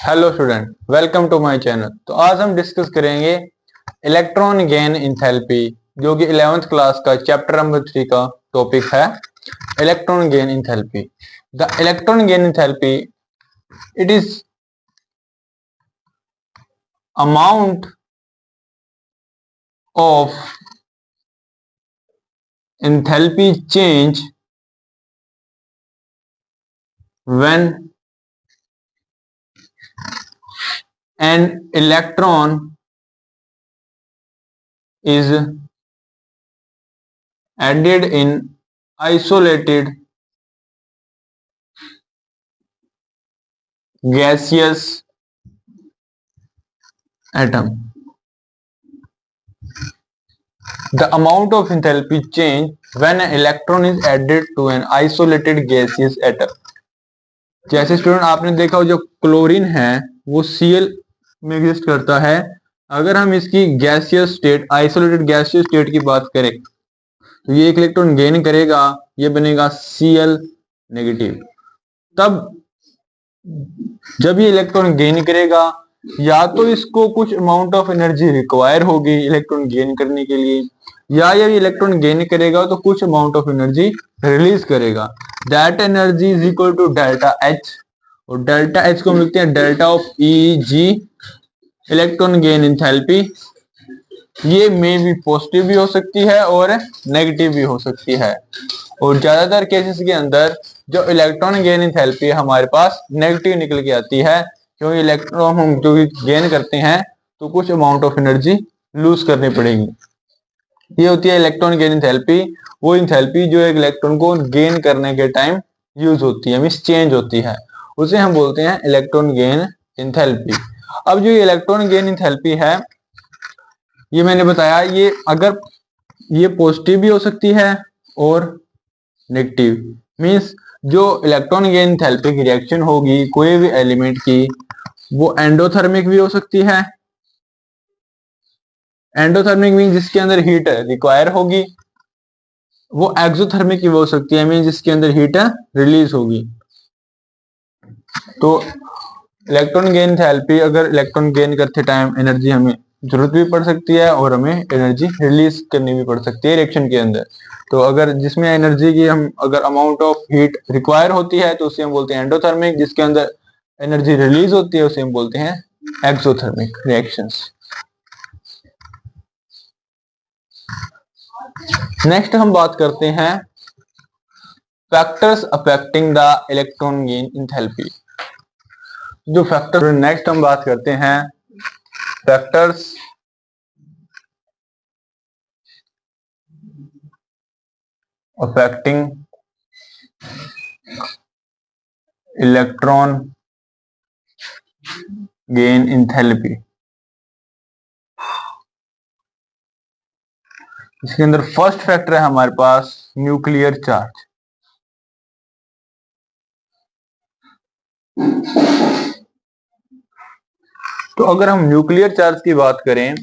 Hello student, welcome to my channel. तो आज हम डिस्कस करेंगे इलेक्ट्रॉन गेन इंथैल्पी, जो कि 11th क्लास का चैप्टर नंबर 3 का टॉपिक है। Electron gain enthalpy. The electron gain enthalpy, it is amount of enthalpy change when an electron is added in isolated gaseous atom. The amount of enthalpy change when an electron is added to an isolated gaseous atom. जैसे student आपने देखा हो, जो chlorine है वो Cl में exist करता है। अगर हम इसकी gaseous state, isolated gaseous state की बात करें तो ये एक इलेक्ट्रॉन गेन करेगा, ये बनेगा Cl नेगेटिव। तब जब ये इलेक्ट्रॉन गेन करेगा, या तो इसको कुछ अमाउंट ऑफ एनर्जी रिक्वायर होगी इलेक्ट्रॉन गेन करने के लिए, या ये इलेक्ट्रॉन गेन करेगा तो कुछ अमाउंट ऑफ एनर्जी रिलीज करेगा। That energy is equal to delta H, और डेल्टा एच को हम लिखते हैं delta of E G, electron gain enthalpy. ये मे भी पॉजिटिव भी हो सकती है और नेगेटिव भी हो सकती है, और ज्यादातर केसेस के अंदर जो इलेक्ट्रॉन गेन इंथैल्पी है हमारे पास नेगेटिव निकल के आती है, क्योंकि इलेक्ट्रॉन हम जो गेन करते हैं तो कुछ अमाउंट ऑफ एनर्जी लूज करनी पड़ेगी। ये होती है इलेक्ट्रॉन गेन इंथैल्पी, वो इंथैल्पी जो एक इलेक्ट्रॉन को गेन करने के टाइम यूज होती है, मींस चेंज होती है, उसे हम बोलते हैं इलेक्ट्रॉन गेन इंथैल्पी। अब जो इलेक्ट्रॉन गेन इंथैल्पी है, ये मैंने बताया, ये अगर ये पॉजिटिव भी हो सकती है और नेगेटिव। मींस जो इलेक्ट्रॉन गेन इंथैल्पी की रिएक्शन होगी कोई भी एलिमेंट की, वो एंडोथर्मिक भी हो सकती है। एंडोथर्मिक मीन जिसके अंदर हीट रिक्वायर होगी, वो एक्सोथर्मिक भी हो सकती है, मीन जिसके अंदर हीट रिलीज होगी। तो इलेक्ट्रॉन गेन इंथैल्पी, अगर इलेक्ट्रॉन गेन करते टाइम एनर्जी हमें जरूरत भी पड़ सकती है और हमें एनर्जी रिलीज करनी भी पड़ सकती है रिएक्शन के अंदर। तो अगर जिसमें एनर्जी की हम अगर अमाउंट ऑफ हीट रिक्वायर होती है तो उसे हम बोलते हैं एंडोथर्मिक, जिसके अंदर एनर्जी रिलीज होती है उसे हम बोलते हैं एक्सोथर्मिक रिएक्शंस। नेक्स्ट हम बात करते हैं factors affecting the electron gain enthalpy. जो फैक्टर, नेक्स्ट हम बात करते हैं factors affecting electron gain enthalpy. इसके अंदर फर्स्ट फैक्टर है हमारे पास न्यूक्लियर चार्ज। तो अगर हम न्यूक्लियर चार्ज की बात करें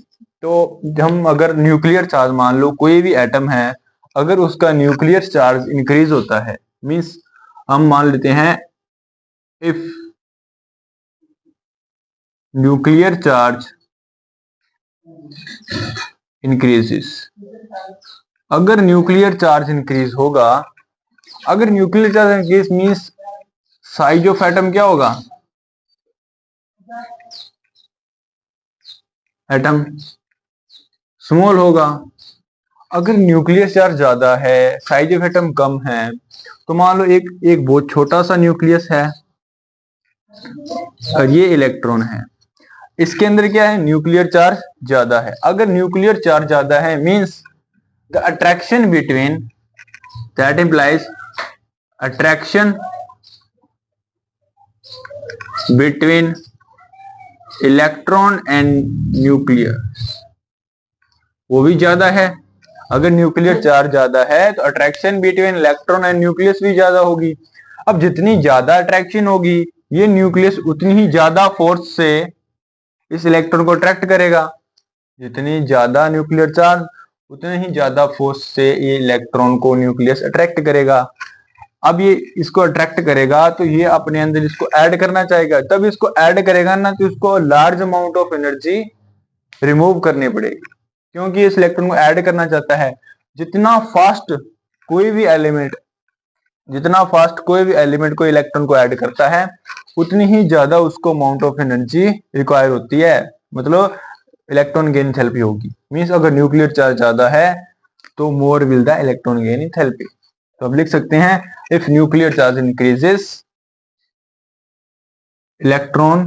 तो हम अगर न्यूक्लियर चार्ज मान लो कोई भी एटम है, अगर उसका न्यूक्लियर चार्ज इंक्रीज होता है, मींस हम मान लेते हैं इफ न्यूक्लियर चार्ज इंक्रीजेस, अगर न्यूक्लियर चार्ज इंक्रीज होगा, अगर nuclear charge increase means size of atom क्या होगा, एटम स्मॉल होगा। अगर न्यूक्लियर चार्ज ज्यादा है, साइज ऑफ एटम कम है, तो मान लो एक बहुत छोटा सा न्यूक्लियस है और ये इलेक्ट्रॉन है, इसके अंदर क्या है, न्यूक्लियर चार्ज ज्यादा है। अगर न्यूक्लियर चार्ज ज्यादा है means the attraction between, that implies attraction between electron and nucleus, वो भी ज्यादा है। अगर न्यूक्लियर चार्ज ज्यादा है तो attraction between electron and nucleus भी ज्यादा होगी। अब जितनी ज्यादा अट्रैक्शन होगी, ये न्यूक्लियस उतनी ही ज्यादा फोर्स से इस इलेक्ट्रॉन को अट्रैक्ट करेगा। जितनी ज्यादा न्यूक्लियर चार्ज, उतने ही ज्यादा फोर्स से ये इलेक्ट्रॉन को न्यूक्लियस अट्रैक्ट करेगा। अब ये इसको अट्रैक्ट करेगा तो ये अपने अंदर इसको ऐड करना चाहेगा, तब इसको ऐड करेगा ना तो इसको large amount of energy remove करनी पड़ेगी, क्योंकि इस इलेक्ट्रॉन को ऐड करना चाहता है। जितना फास्ट कोई भी एलिमेंट जितना फास्ट कोई भी एलिमेंट कोई इलेक्ट्रॉन को ऐड करता है उतनी ही ज्यादा उसको अमाउंट ऑफ एनर्जी रिक्वायर होती है, मतलब इलेक्ट्रॉन गेन एंथैल्पी होगी। मींस अगर न्यूक्लियर चार्ज ज्यादा है तो more will the electron gain enthalpy. तो अब लिख सकते हैं if nuclear charge increases electron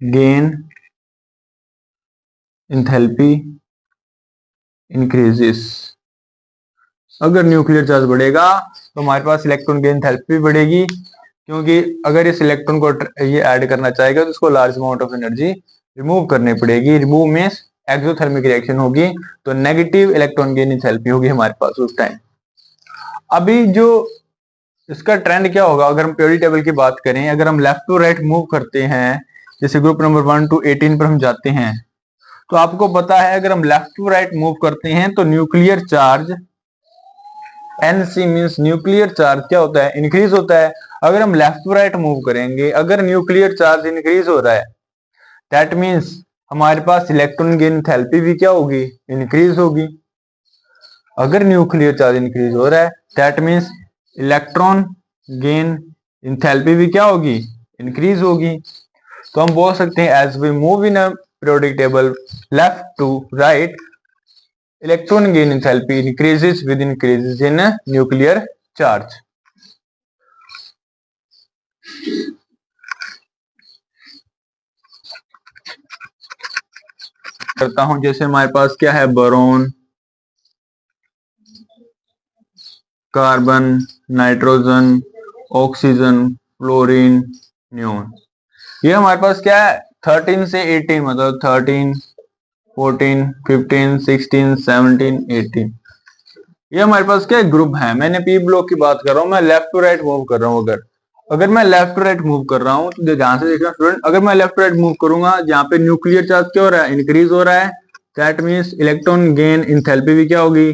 gain enthalpy increases. अगर न्यूक्लियर चार्ज बढ़ेगा तो हमारे पास इलेक्ट्रॉन गेन एंथैल्पी बढ़ेगी, क्योंकि अगर इस इलेक्ट्रॉन को ये ऐड करना चाहेगा तो उसको large amount of energy remove करनी पड़ेगी। रिमूव मींस एक्सोथर्मिक रिएक्शन होगी, तो नेगेटिव इलेक्ट्रॉन गेन एंथैल्पी होगी हमारे पास उस टाइम। अभी जो इसका ट्रेंड क्या होगा, अगर हम पीरियोडिक टेबल की बात करें, अगर हम लेफ्ट टू राइट मूव करते हैं, जैसे ग्रुप नंबर 1 to 18 पर हम जाते हैं, तो आपको पता है अगर हम लेफ्ट टू राइट मूव करते हैं तो nuclear charge NC means nuclear charge क्या होता है, इंक्रीज होता है। अगर हम लेफ्ट टू राइट मूव करेंगे, अगर न्यूक्लियर चार्ज इंक्रीज हो रहा है, दैट मींस हमारे पास इलेक्ट्रॉन गेन एंथैल्पी भी क्या होगी, इंक्रीज होगी। अगर न्यूक्लियर चार्ज इंक्रीज हो रहा है that means electron gain enthalpy भी क्या होगी, इंक्रीज होगी। तो हम बोल सकते हैं as we move in a periodic table left to right, electron gain enthalpy increases with increases in nuclear charge। करता हूं, जैसे हमारे पास क्या है, boron, carbon, nitrogen, oxygen, fluorine, neon. ये हमारे पास क्या है 13 से 18, मतलब 13, 14, 15, 16, 17, 18, ये हमारे पास क्या ग्रुप है। मैंने पी ब्लॉक की बात कर रहा हूँ, मैं लेफ्ट टू राइट मूव कर रहा हूँ। अगर मैं लेफ्ट टू राइट मूव कर रहा हूँ तो ध्यान से देखना स्टूडेंट, अगर मैं लेफ्ट टू राइट मूव करूंगा जहाँ पे न्यूक्लियर चार्ज क्या हो रहा है, इंक्रीज हो रहा है, that means electron gain enthalpy भी क्या होगी,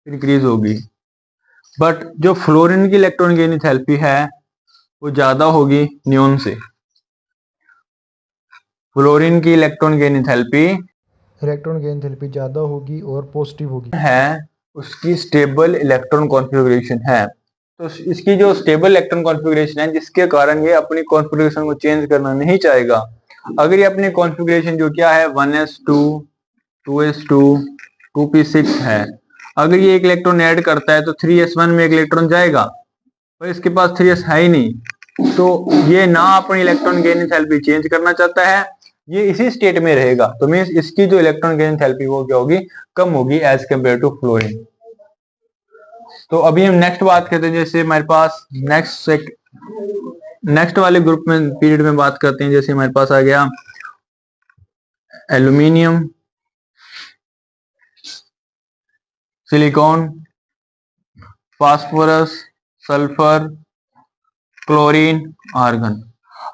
इंक्रीज होगी। बट जो फ्लोरीन की इलेक्ट्रॉन गेन एंथैल्पी है वो ज्यादा होगी नियोन से। फ्लोरीन की इलेक्ट्रॉन गेन एंथैल्पी ज़्यादा होगी और पॉजिटिव होगी है, उसकी स्टेबल इलेक्ट्रॉन कॉन्फ़िगरेशन है। तो इसकी जो स्टेबल इलेक्ट्रॉन कॉन्फ़िगरेशन है जिसके कारण ये अपनी कॉन्फ़िगरेशन को चेंज करना नहीं चाहेगा। अगर ये अपनी कॉन्फ़िगरेशन जो क्या है 1s2, 2s2, 2p6 है, अगर ये एक इलेक्ट्रॉन ऐड करता है तो 3s1 में एक इलेक्ट्रॉन जाएगा, पर इसके पास 3s है ही नहीं, तो ये ना अपनी इलेक्ट्रॉन गेन एंथैल्पी चेंज करना चाहता है, ये इसी स्टेट में रहेगा। तो मींस इसकी जो इलेक्ट्रॉन गेन एंथैल्पी वो क्या होगी, कम होगी एज कम्पेयर टू फ्लोरीन। तो अभी हम नेक्स्ट बात करते हैं, जैसे हमारे पास नेक्स्ट वाले ग्रुप में पीरियड में बात करते हैं। जैसे हमारे पास आ गया aluminium, silicon, phosphorus, sulphur, chlorine, argon.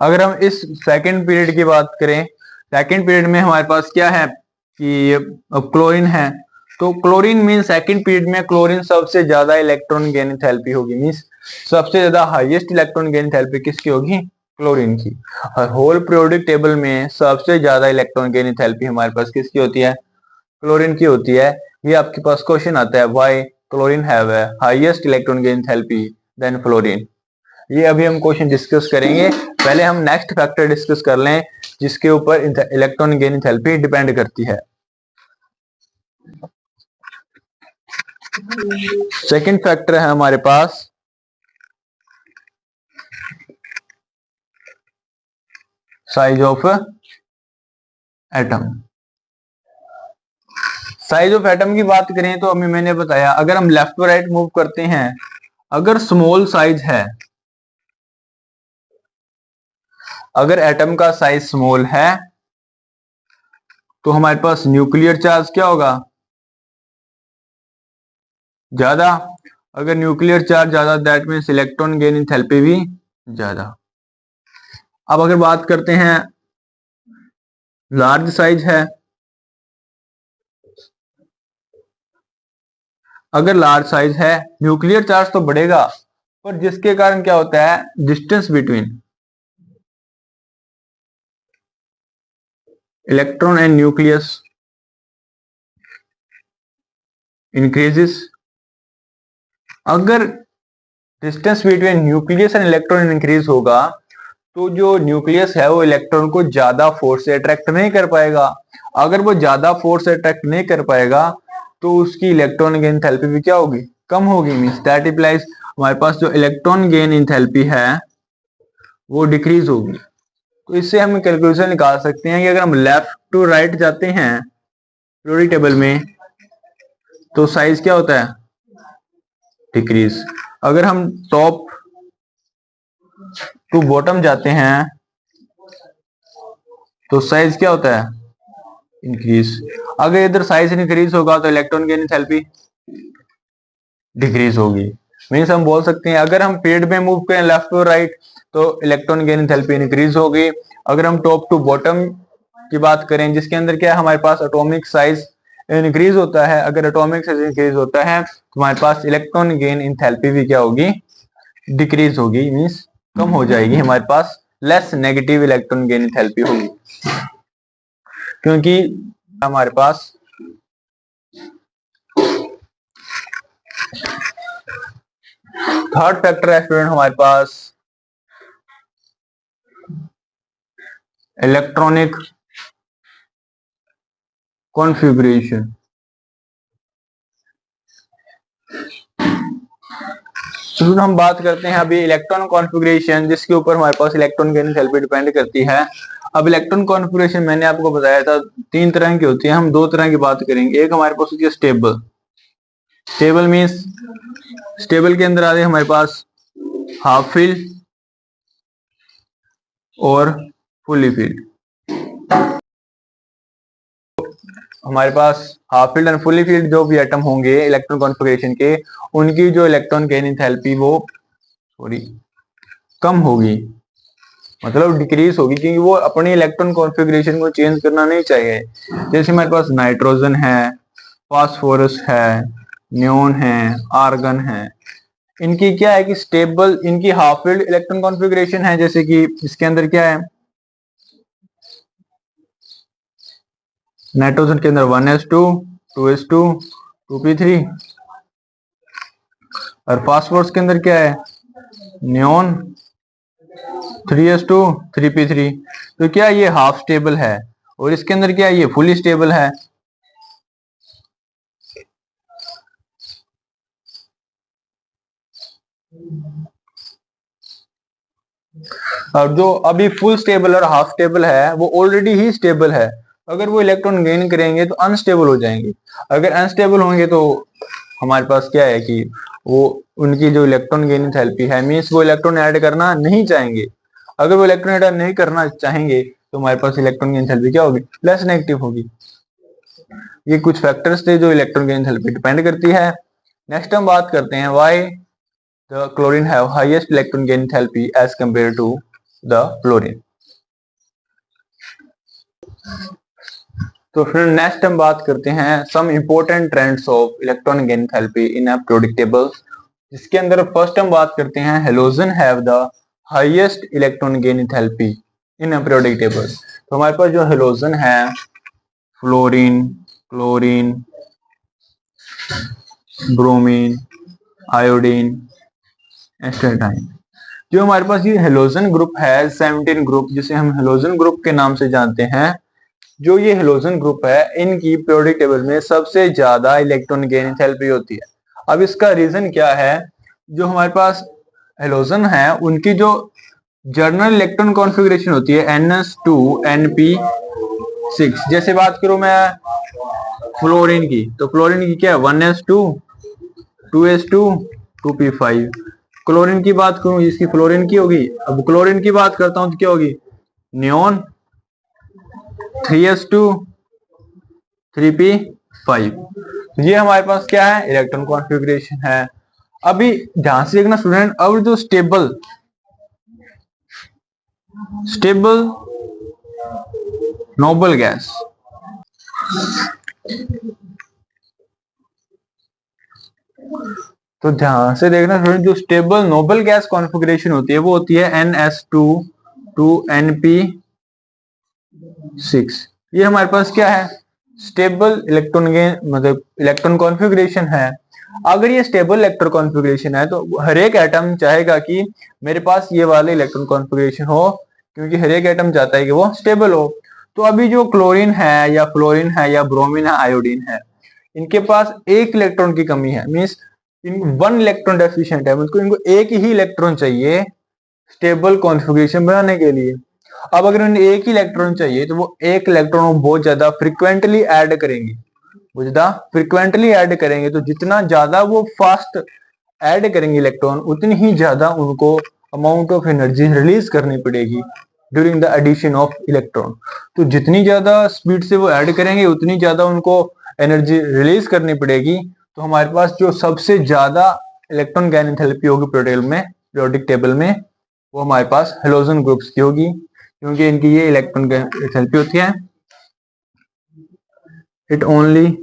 अगर हम इस सेकंड पीरियड की बात करें, सेकंड पीरियड में हमारे पास क्या है कि क्लोरीन है, तो क्लोरीन मीन सेकंड पीरियड में क्लोरीन सबसे ज्यादा इलेक्ट्रॉन गेन एंथैल्पी होगी। मींस सबसे ज्यादा हाईएस्ट इलेक्ट्रॉन गेन एंथैल्पी किसकी होगी, क्लोरीन की। और होल पीरियोडिक टेबल में सबसे ज्यादा इलेक्ट्रॉन गेन एंथैल्पी हमारे पास किसकी होती है, क्लोरीन की होती है। ये आपके पास क्वेश्चन आता है why chlorine have a highest electron gain enthalpy than fluorine. ये अभी हम क्वेश्चन डिस्कस करेंगे, पहले हम नेक्स्ट फैक्टर डिस्कस कर लें जिसके ऊपर इलेक्ट्रॉन गेन एंथैल्पी डिपेंड करती है। सेकंड फैक्टर है हमारे पास size of atom. Size of atom की बात करें तो अभी मैंने बताया अगर हम लेफ्ट टू राइट मूव करते हैं, अगर स्मॉल साइज है, अगर एटम का साइज स्मॉल है तो हमारे पास न्यूक्लियर चार्ज क्या होगा, ज्यादा। अगर न्यूक्लियर चार्ज ज्यादा that means electron gain enthalpy भी ज्यादा। अब अगर बात करते हैं लार्ज साइज है, अगर लार्ज साइज है न्यूक्लियर चार्ज तो बढ़ेगा, पर जिसके कारण क्या होता है, distance between electron and nucleus increases. अगर distance between nucleus and electron increase होगा तो जो न्यूक्लियस है वो इलेक्ट्रॉन को ज्यादा फोर्स से अट्रैक्ट नहीं कर पाएगा। अगर वो ज्यादा फोर्स से अट्रैक्ट नहीं कर पाएगा तो उसकी इलेक्ट्रॉन गेन एंथैल्पी भी क्या होगी, कम होगी। मींस दैट इंप्लाइज हमारे पास जो इलेक्ट्रॉन गेन एंथैल्पी है वो डिक्रीज होगी। तो इससे हम कैलकुलेशन निकाल सकते हैं कि अगर हम लेफ्ट टू राइट जाते हैं पीरियोडिक टेबल में तो साइज क्या होता है, डिक्रीज। अगर हम टॉप टू बॉटम जाते हैं तो साइज क्या होता है, इंक्रीज। अगर इधर साइज इंक्रीज होगा तो इलेक्ट्रॉन गेन एंथैल्पी डिक्रीज होगी। मीन्स हम बोल सकते हैं अगर हम पीरियड में मूव करें लेफ्ट टू राइट तो इलेक्ट्रॉन गेन एंथैल्पी इंक्रीज होगी। अगर हम टॉप टू बॉटम की बात करें जिसके अंदर क्या है, हमारे पास एटॉमिक साइज इंक्रीज होता है, अगर एटॉमिक साइज इंक्रीज होता है तो हमारे पास इलेक्ट्रॉन गेन एंथैल्पी भी क्या होगी, डिक्रीज होगी। मीन्स कम हो जाएगी, हमारे पास less negative electron gain enthalpy होगी, क्योंकि हमारे पास थर्ड फैक्टर है स्टूडेंट हमारे पास इलेक्ट्रॉनिक कॉन्फ़िगरेशन। स्टूडेंट हम बात करते हैं अभी इलेक्ट्रॉन कॉन्फ़िगरेशन, जिसके ऊपर हमारे पास इलेक्ट्रॉन गेन एंथैल्पी डिपेंड करती है। अब इलेक्ट्रॉन कॉन्फ़िगरेशन मैंने आपको बताया था 3 तरह की होती है, हम 2 तरह की बात करेंगे। एक हमारे पास होती है स्टेबल। स्टेबल मीन्स स्टेबल के अंदर आते हैं हमारे पास हाफ फील्ड और फुली फील्ड। हमारे पास half filled and fully filled जो भी एटम होंगे इलेक्ट्रॉन कॉन्फ़िगरेशन के, उनकी जो इलेक्ट्रॉन गेन एंथैल्पी वो कम होगी, मतलब डिक्रीज होगी, क्योंकि वो अपनी इलेक्ट्रॉन कॉन्फ़िगरेशन को चेंज करना नहीं चाहिए। जैसे हमारे पास नाइट्रोजन है, फास्फोरस है, नियोन है, आर्गन है, इनकी क्या है कि स्टेबल, इनकी हाफ फील्ड इलेक्ट्रॉन कॉन्फ़िगरेशन है। जैसे कि इसके अंदर क्या है, नाइट्रोजन के अंदर 1s2 2s2 2p3, और फास्फोरस के अंदर क्या है, नियोन 3s2 3p3। तो क्या ये हाफ स्टेबल है, और इसके अंदर क्या है, ये फुली स्टेबल है। और जो अभी फुल स्टेबल और हाफ स्टेबल है वो ऑलरेडी ही स्टेबल है, अगर वो इलेक्ट्रॉन गेन करेंगे तो अनस्टेबल हो जाएंगे। अगर अनस्टेबल होंगे तो हमारे पास क्या है कि वो उनकी जो इलेक्ट्रॉन गेन एंथैल्पी है, मींस वो इलेक्ट्रॉन ऐड करना नहीं चाहेंगे। अगर वो इलेक्ट्रॉन ऐड नहीं करना चाहेंगे तो हमारे पास इलेक्ट्रॉन गेन एंथैल्पी क्या होगी, लेस नेगेटिव होगी। ये कुछ फैक्टर्स थे जो इलेक्ट्रॉन गेन एंथैल्पी डिपेंड करती है। नेक्स्ट हम बात करते हैं why the chlorine have highest electron gain enthalpy as compare to the fluorine. तो फिर नेक्स्ट हम बात करते हैं some important trends of electron gain enthalpy in a periodic table, जिसके अंदर फर्स्ट हम बात करते हैं halogen have the highest electron gain enthalpy in a periodic table. तो हमारे पास जो हेलोजन है, fluorine, chlorine, bromine, iodine, astatine, जो हमारे पास ये हेलोजन ग्रुप है 17 ग्रुप, जिसे हम हेलोजन ग्रुप के नाम से जानते हैं। जो ये हेलोजन ग्रुप है इनकी पीरियोडिक टेबल में सबसे ज्यादा इलेक्ट्रॉन गेन एंथैल्पी होती है। अब इसका रीजन क्या है, जो हमारे पास हेलोजन है उनकी जो जर्नल इलेक्ट्रॉन कॉन्फ़िगरेशन होती है NS2 NP6। जैसे बात करूं मैं फ्लोरीन की, तो फ्लोरीन की क्या है 1s2 2s2 2p5। क्लोरीन की बात करूं, इसकी फ्लोरीन की होगी, अब क्लोरीन की बात करता हूं तो क्या होगी, नियोन 3s2 3p5। ये हमारे पास क्या है, इलेक्ट्रॉन कॉन्फ़िगरेशन है। अभी ध्यान से देखना स्टूडेंट, अब जो स्टेबल स्टेबल नोबल गैस, तो ध्यान से देखना स्टूडेंट, जो स्टेबल नोबल गैस कॉन्फ़िगरेशन होती है वो होती है NS2 टू NP6। ये हमारे पास क्या है, स्टेबल इलेक्ट्रॉन गेन मतलब इलेक्ट्रॉन कॉन्फ़िगरेशन है। अगर ये स्टेबल इलेक्ट्रॉन कॉन्फ़िगरेशन है तो हर एक एटम चाहेगा कि मेरे पास ये वाले इलेक्ट्रॉन कॉन्फ़िगरेशन हो, क्योंकि हर एक एटम चाहता है कि वो स्टेबल हो। तो अभी जो क्लोरीन है या फ्लोरीन है या ब्रोमीन है, आयोडीन है, इनके पास एक इलेक्ट्रॉन की कमी है, means in one electron deficient है, मतलब इनको एक ही इलेक्ट्रॉन चाहिए स्टेबल कॉन्फ़िगरेशन बनाने के लिए। अब अगर उन्हें एक ही इलेक्ट्रॉन चाहिए तो वो एक इलेक्ट्रॉन को बहुत ज्यादा फ्रिक्वेंटली ऐड करेंगे, वो ज्यादा फ्रिक्वेंटली ऐड करेंगे, तो जितना ज्यादा वो फास्ट ऐड करेंगे इलेक्ट्रॉन, उतनी ही ज्यादा उनको अमाउंट ऑफ एनर्जी रिलीज करनी पड़ेगी during the addition of electron. तो जितनी ज्यादा स्पीड से वो ऐड करेंगे उतनी ज्यादा उनको एनर्जी रिलीज करनी पड़ेगी। तो हमारे पास जो सबसे ज्यादा इलेक्ट्रॉन गैन एंथैल्पी होगी पीरियोडिक टेबल में, वो हमारे पास हेलोजन ग्रुप्स की होगी, क्योंकि इनकी ये इलेक्ट्रॉन गैन एंथैल्पी होती है। It only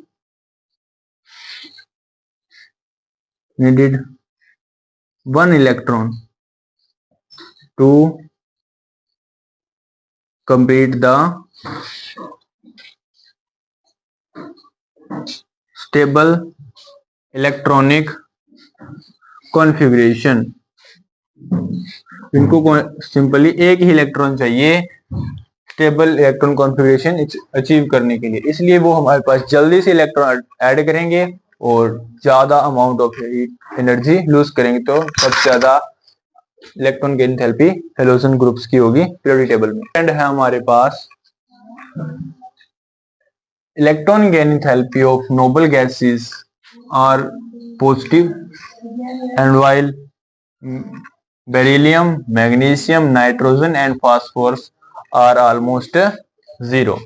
needed one electron to complete the stable electronic configuration। इनको सिंपली एक ही इलेक्ट्रॉन चाहिए स्टेबल इलेक्ट्रॉन कॉन्फ़िगरेशन अचीव करने के लिए, इसलिए वो हमारे पास जल्दी से इलेक्ट्रॉन ऐड करेंगे और ज्यादा अमाउंट ऑफ एनर्जी लूज करेंगे। तो सबसे ज्यादा electron gain enthalpy halogen groups की होगी पीरियोडिक टेबल में। एंड है हमारे पास electron gain enthalpy of noble gases are positive, and while beryllium, magnesium, nitrogen and phosphorus are almost zero.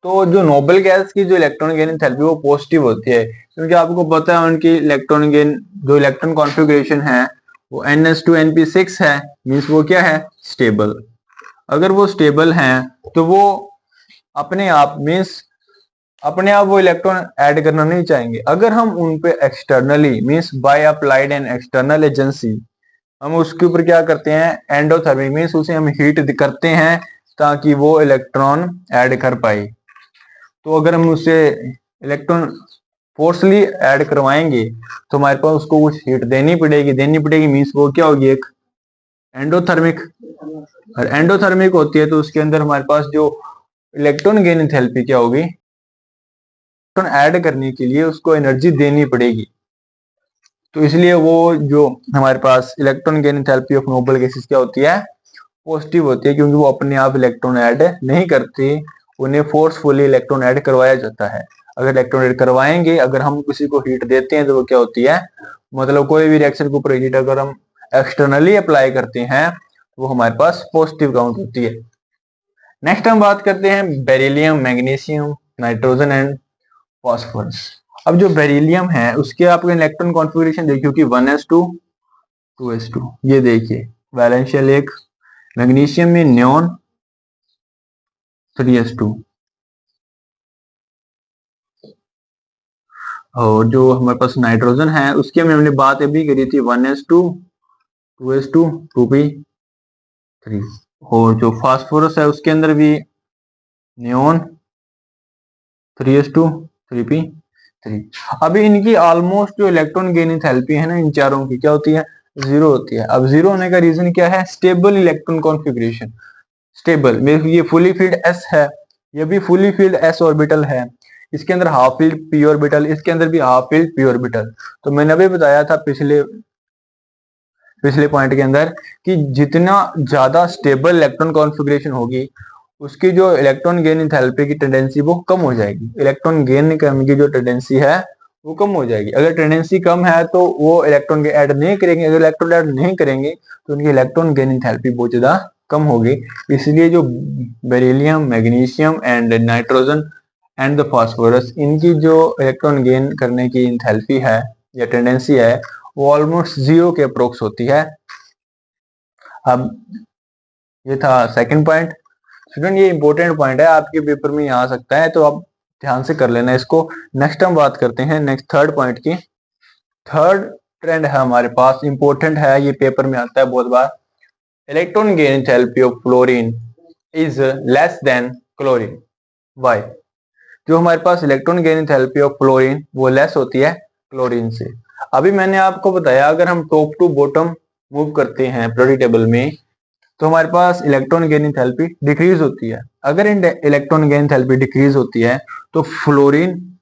तो जो नोबल गैस की जो इलेक्ट्रॉन गेन एंथैल्पी वो पॉजिटिव होती है, क्योंकि आपको पता है उनकी इलेक्ट्रॉन गेन जो इलेक्ट्रॉन कॉन्फ़िगरेशन है वो NS2 NP6 है, मीन्स वो क्या है, स्टेबल। अगर वो स्टेबल हैं तो वो अपने आप मीन्स अपने आप वो इलेक्ट्रॉन ऐड करना नहीं चाहेंगे। अगर हम उन पे externally means by applied and external agency हम उसके ऊपर क्या करते हैं, एंडोथर्मिक मीन्स उसे हम हीट करते हैं ताकि वो इलेक्ट्रॉन ऐड कर पाए। तो अगर हम उसे इलेक्ट्रॉन फोर्सली ऐड करवाएंगे तो हमारे पास उसको कुछ हीट देनी पड़ेगी मीन्स वो क्या होगी, एक एंडोथर्मिक। और एंडोथर्मिक होती है तो उसके अंदर हमारे पास जो इलेक्ट्रॉन गेन एंथैल्पी क्या होगी, इलेक्ट्रॉन ऐड करने के लिए उसको एनर्जी देनी पड़ेगी। तो इसलिए वो जो हमारे पास electron gain enthalpy of noble gases क्या होती है, पॉजिटिव होती है, क्योंकि वो अपने आप इलेक्ट्रॉन ऐड नहीं करती, उन्हें फोर्सफुली इलेक्ट्रॉन ऐड करवाया जाता है। अगर इलेक्ट्रॉन ऐड करवाएंगे, अगर हम किसी को हीट देते हैं तो वो क्या होती है, मतलब कोई भी रिएक्शन के ऊपर हीट अगर हम एक्सटर्नली अप्लाई करते हैं वो हमारे पास पॉजिटिव काउंट होती है। नेक्स्ट हम बात करते हैं beryllium, magnesium, nitrogen and phosphorus. अब जो बेरिलियम है उसके आपको इलेक्ट्रॉन कॉन्फ़िगरेशन देखिए कि 1s2 2s2, ये देखिए वैलेंस शेल एक, मैग्नीशियम में नियॉन 3s2, और जो हमारे पास नाइट्रोजन है उसकी हमने बात अभी करी थी 1s2 2s2 2p3, और जो फास्फोरस है उसके अंदर भी नियॉन 3s2 3p3। अभी इनकी ऑलमोस्ट जो इलेक्ट्रॉन गेन एंथैल्पी है ना इन चारों की क्या होती है, जीरो होती है। अब जीरो होने का रीजन क्या है, स्टेबल इलेक्ट्रॉन कॉन्फ़िगरेशन। स्टेबल ये फुली फील्ड s है, ये भी फुली फील्ड s ऑर्बिटल है, इसके अंदर हाफ फील्ड p ऑर्बिटल, इसके अंदर भी हाफ फील्ड p ऑर्बिटल। तो मैंने अभी बताया था पिछले पॉइंट के अंदर कि जितना ज्यादा स्टेबल इलेक्ट्रॉन कॉन्फ़िगरेशन होगी उसकी जो इलेक्ट्रॉन गेन एंथैल्पी की टेंडेंसी वो कम हो जाएगी, इलेक्ट्रॉन गेन करने की जो टेंडेंसी है वो कम हो जाएगी। अगर टेंडेंसी कम है तो वो इलेक्ट्रॉन ऐड नहीं करेंगे, अगर इलेक्ट्रॉन ऐड नहीं करेंगे तो उनकी इलेक्ट्रॉन गेन एंथैल्पी बहुत ज्यादा कम होगी। इसलिए जो beryllium, magnesium and nitrogen and the phosphorus, इनकी जो इलेक्ट्रॉन गेन करने की एंथैल्पी है या टेंडेंसी है वो ऑलमोस्ट जीरो के अप्रोक्स होती है। अब ये था सेकंड पॉइंट। स्टूडेंट ये इंपॉर्टेंट पॉइंट है, आपके पेपर में आ सकता है, तो आप ध्यान से कर लेना इसको। नेक्स्ट हम बात करते हैं नेक्स्ट थर्ड पॉइंट की। थर्ड ट्रेंड है हमारे पास, इंपॉर्टेंट है, ये पेपर में आता है बहुत बार। Electron gain enthalpy of fluorine is less than chlorine. Why? जो हमारे पास electron gain enthalpy of fluorine वो लेस होती है क्लोरीन से। अभी मैंने आपको बताया अगर हम टॉप टू बॉटम मूव करते हैं पीरियोडिक टेबल में तो हमारे पास इलेक्ट्रॉन गेन एंथैल्पी डिक्रीज होती है। अगर इलेक्ट्रॉन गेन एंथैल्पी डिक्रीज होती है तो फ्लोरीन,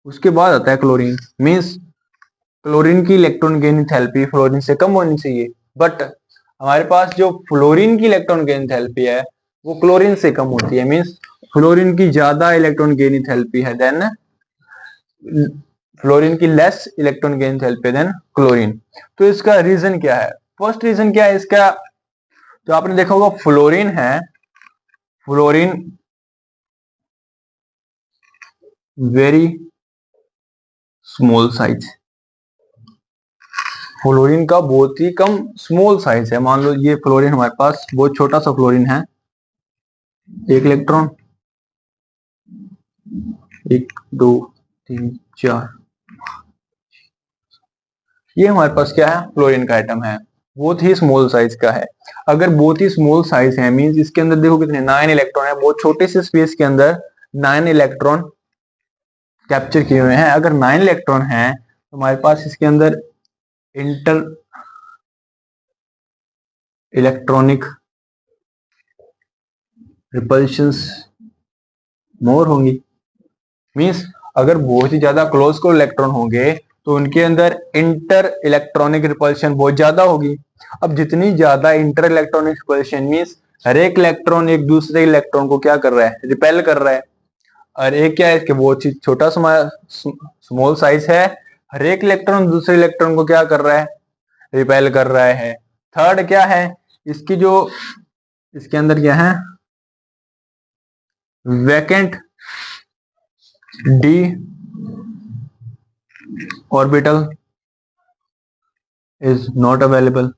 उसके बाद आता है क्लोरीन। मींस क्लोरीन की इलेक्ट्रॉन गेन एंथैल्पी फ्लोरीन से कम होनी चाहिए, बट हमारे पास जो फ्लोरीन की इलेक्ट्रॉन गेन एंथैल्पी है वो क्लोरीन से कम होती है। मींस फ्लोरीन की ज्यादा इलेक्ट्रॉन गेन एंथैल्पी है देन फ्लोरीन की less electron gain enthalpy than chlorine. तो इसका रीजन क्या है? फर्स्ट रीजन क्या है इसका? तो आपने देखा होगा फ्लोरीन है, fluorine very small size, fluorine का बहुत ही कम स्मॉल साइज है। मान लो ये फ्लोरीन हमारे पास बहुत छोटा सा फ्लोरीन है, एक इलेक्ट्रॉन, 1 2 3 4, ये हमारे पास क्या है? फ्लोरीन का आइटम है, बहुत ही स्मॉल साइज का है। अगर बहुत ही स्मॉल साइज है मींस इसके अंदर देखो कितने 9 इलेक्ट्रॉन है, बहुत छोटे से स्पेस के अंदर 9 इलेक्ट्रॉन कैप्चर किए हुए हैं। अगर 9 इलेक्ट्रॉन है तो हमारे पास इसके अंदर इंटर इलेक्ट्रॉनिक रिपल्शंस मोर होंगी। मींस अगर बहुत ही ज्यादा क्लोज को इलेक्ट्रॉन होंगे तो उनके अंदर इंटर इलेक्ट्रॉनिक रिपल्शन बहुत ज्यादा होगी। अब जितनी ज्यादा इंटर इलेक्ट्रॉनिक रिपल्शन मींस हर एक इलेक्ट्रॉन एक दूसरे इलेक्ट्रॉन को क्या कर रहा है? रिपेल कर रहा है। और एक क्या है इसके बहुत ही छोटा स्मॉल साइज है, हर एक इलेक्ट्रॉन दूसरे इलेक्ट्रॉन को क्या कर रहा है? रिपेल कर रहा है। थर्ड क्या है इसकी, जो इसके अंदर क्या है? Vacant D orbital is not available.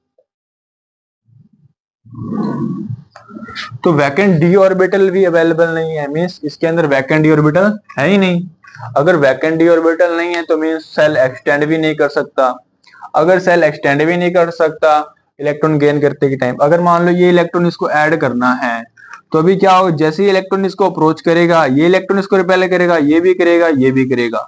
तो वैकेंट डी ऑर्बिटल भी अवेलेबल नहीं है, मींस इसके अंदर वैकेंट डी ऑर्बिटल है ही नहीं। अगर वैकेंट डी ऑर्बिटल नहीं है तो मींस सेल एक्सटेंड भी नहीं कर सकता। अगर सेल एक्सटेंड भी नहीं कर सकता इलेक्ट्रॉन गेन करते के टाइम, अगर मान लो ये इलेक्ट्रॉन इसको ऐड करना है तो अभी क्या हो, जैसे ही इलेक्ट्रॉन इसको अप्रोच करेगा ये इलेक्ट्रॉन इसको रिपेल करेगा, ये भी करेगा, ये भी करेगा।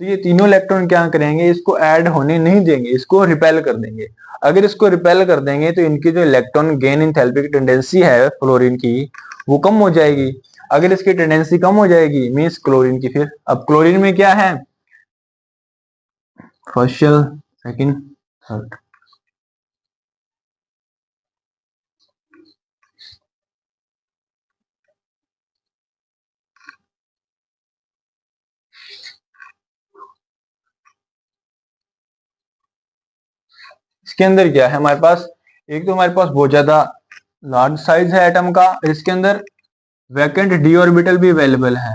तो ये तीनों इलेक्ट्रॉन क्या करेंगे? इसको ऐड होने नहीं देंगे, इसको रिपेल कर देंगे। अगर इसको रिपेल कर देंगे तो इनकी जो इलेक्ट्रॉन गेन एंथैल्पी की टेंडेंसी है फ्लोरीन की वो कम हो जाएगी। अगर इसकी टेंडेंसी कम हो जाएगी मींस क्लोरीन की, फिर अब क्लोरीन में क्या है? First shell, second, third. इसके अंदर क्या है हमारे पास? एक तो हमारे पास बहुत ज्यादा लार्ज साइज है एटम का, इसके अंदर वैकेंट डी ऑर्बिटल भी अवेलेबल है।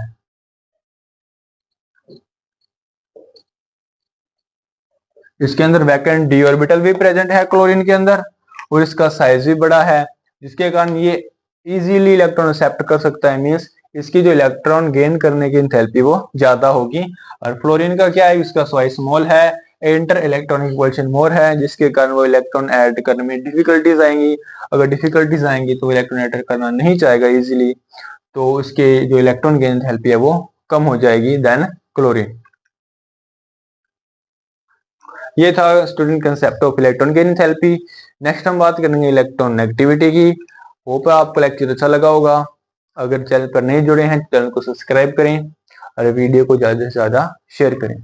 इसके अंदर वैकेंट डी ऑर्बिटल भी प्रेजेंट है क्लोरीन के अंदर, और इसका साइज भी बड़ा है जिसके कारण ये इजीली इलेक्ट्रॉन एक्सेप्ट कर सकता है। मींस इसकी जो इलेक्ट्रॉन गेन करने की एंथैल्पी वो ज्यादा होगी। और फ्लोरीन का क्या है? इसका साइज स्मॉल है, इंटर इलेक्ट्रॉनिक रिपल्शन मोर है, जिसके कारण वो इलेक्ट्रॉन ऐड करने में डिफिकल्टीज आएंगी। अगर डिफिकल्टीज आएंगी तो इलेक्ट्रॉन ऐड करना नहीं चाहेगा इजीली, तो इसके जो इलेक्ट्रॉन गेन एंथैल्पी है वो कम हो जाएगी देन क्लोरीन। ये था student concept of electron gain enthalpy. Next हम बात करेंगे इलेक्ट्रॉन नेगेटिविटी की। होप आपको लेक्चर अच्छा लगा होगा। अगर चैनल पर नहीं जुड़े हैं चैनल को सब्सक्राइब करें और वीडियो को ज्यादा से ज्यादा शेयर करें।